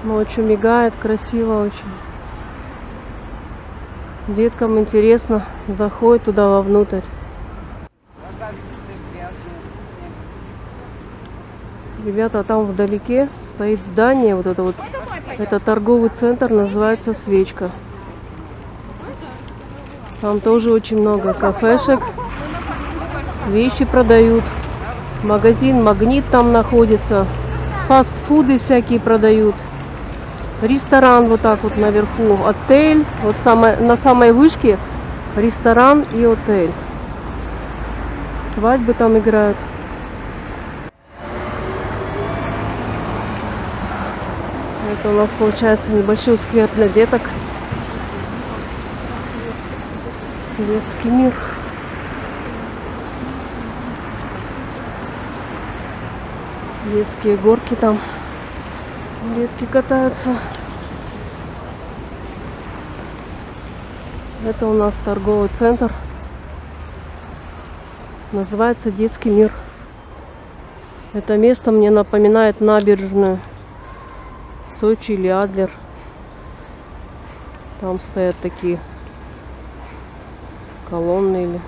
Ночью мигает, красиво очень. Деткам интересно, заходит туда вовнутрь. Ребята, там вдалеке стоит здание, вот это вот, это торговый центр, называется Свечка. Там тоже очень много кафешек, вещи продают, магазин Магнит там находится, фастфуды всякие продают, ресторан вот так вот наверху, отель, вот на самой вышке ресторан и отель. Свадьбы там играют. Это у нас получается небольшой сквер для деток. Детский мир. Детские горки там. Детки катаются. Это у нас торговый центр. Называется Детский мир. Это место мне напоминает набережную Сочи или Адлер. Там стоят такие колонны или...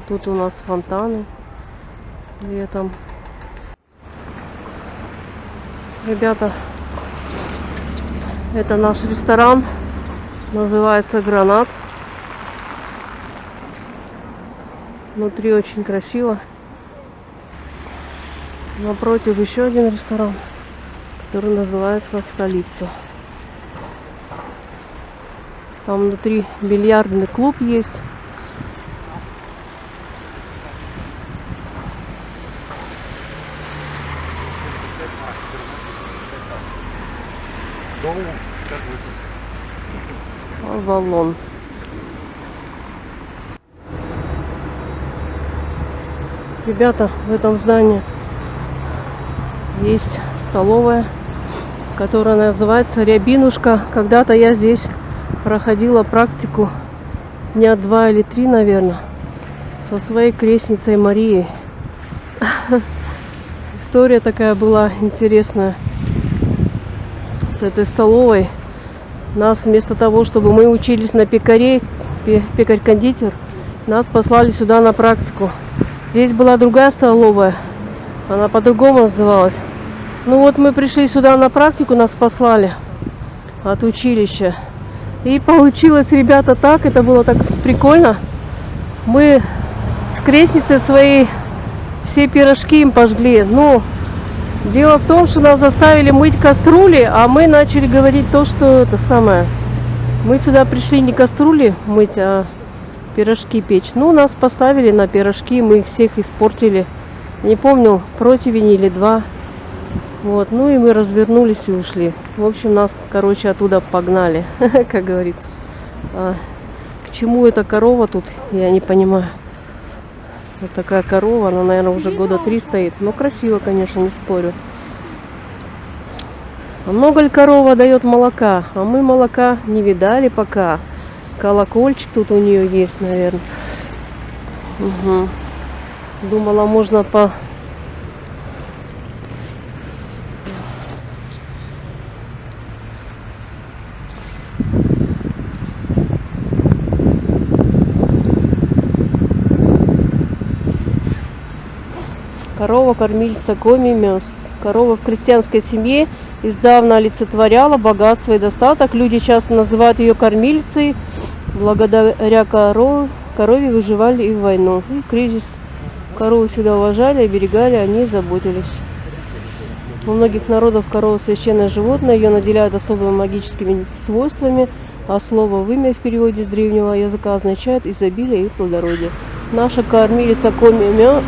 Тут у нас фонтаны летом. Ребята, это наш ресторан. Называется Гранат. Внутри очень красиво. Напротив еще один ресторан, который называется Столица. Там внутри бильярдный клуб есть. Авалон. Ребята, в этом здании есть столовая, которая называется Рябинушка. Когда-то я здесь проходила практику дня 2 или 3, наверное, со своей крестницей Марией. История такая была интересная с этой столовой. Нас вместо того, чтобы мы учились на пекарей, пекарь-кондитер, нас послали сюда на практику. Здесь была другая столовая, она по-другому называлась. Ну вот мы пришли сюда на практику, нас послали от училища. И получилось, ребята, так, это было так прикольно. Мы с крестницей своей все пирожки им пожгли. Ну, дело в том, что нас заставили мыть кастрюли, а мы начали говорить то, что это самое. Мы сюда пришли не кастрюли мыть, а пирожки печь. Ну, нас поставили на пирожки, мы их всех испортили. Не помню, противень или 2. Вот, ну и мы развернулись и ушли. В общем, нас, короче, оттуда погнали, как говорится. К чему эта корова тут, я не понимаю. Вот такая корова, она, наверное, уже года 3 стоит. Но красиво, конечно, не спорю. А много ли корова дает молока? А мы молока не видали пока. Колокольчик тут у нее есть, наверное. Угу. Думала, можно по... Корова-кормильца Коми-мёс. Корова в крестьянской семье издавна олицетворяла богатство и достаток. Люди часто называют ее кормильцей. Благодаря корове выживали и в войну. И в кризис корову всегда уважали, оберегали, о ней заботились. У многих народов корова священное животное, ее наделяют особыми магическими свойствами, а слово «вымя» в переводе с древнего языка означает изобилие и плодородие. Наша кормилица Коми-мёс,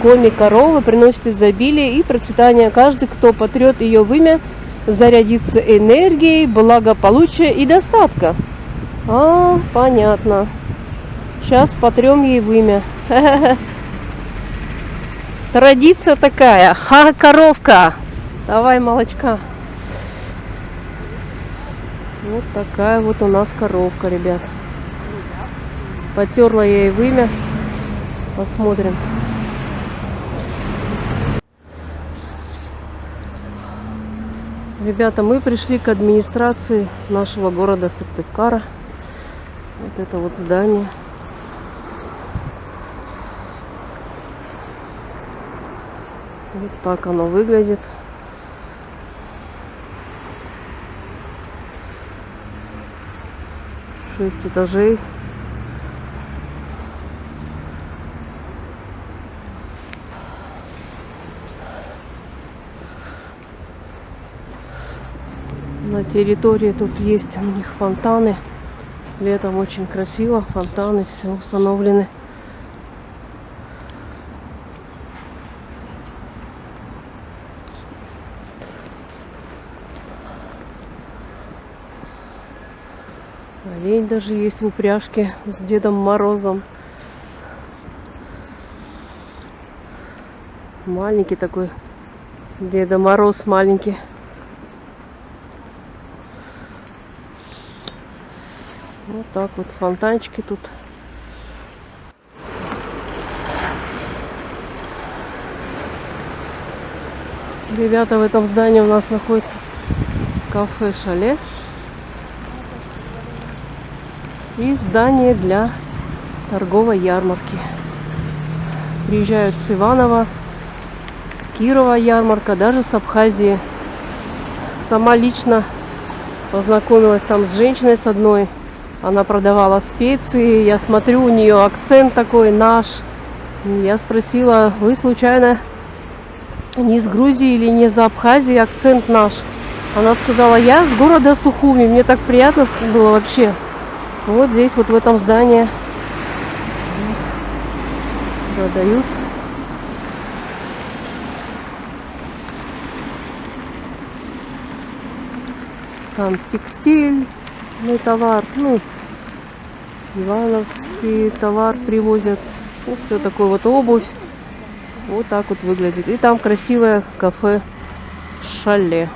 Коми-корова, приносит изобилие и процветание. Каждый, кто потрет ее вымя, зарядится энергией, благополучия и достатка. А, понятно. Сейчас потрем ей вымя. Традиция такая. Ха, коровка. Давай молочка. Вот такая вот у нас коровка, ребят. Потерла я ей вымя. Посмотрим. Ребята, мы пришли к администрации нашего города Сыктывкара. Вот это вот здание. Вот так оно выглядит. Шесть этажей. На территории тут есть у них фонтаны. Летом очень красиво. Фонтаны все установлены. Олень даже есть в упряжке с Дедом Морозом. Маленький такой Деда Мороз маленький. Вот так вот фонтанчики тут. Ребята, в этом здании у нас находится кафе «Шале» и здание для торговой ярмарки. Приезжают с Иванова, с Кирова ярмарка, даже с Абхазии. Сама лично познакомилась там с женщиной с одной. Она продавала специи. Я смотрю, у нее акцент такой наш. Я спросила: вы случайно не из Грузии или не из Абхазии? Акцент наш. Она сказала: я с города Сухуми. Мне так приятно было вообще. Вот здесь, вот в этом здании продают. Там текстильный товар, ну, ивановский товар привозят. Ну, все такое, вот обувь. Вот так вот выглядит. И там красивое кафе «Шале».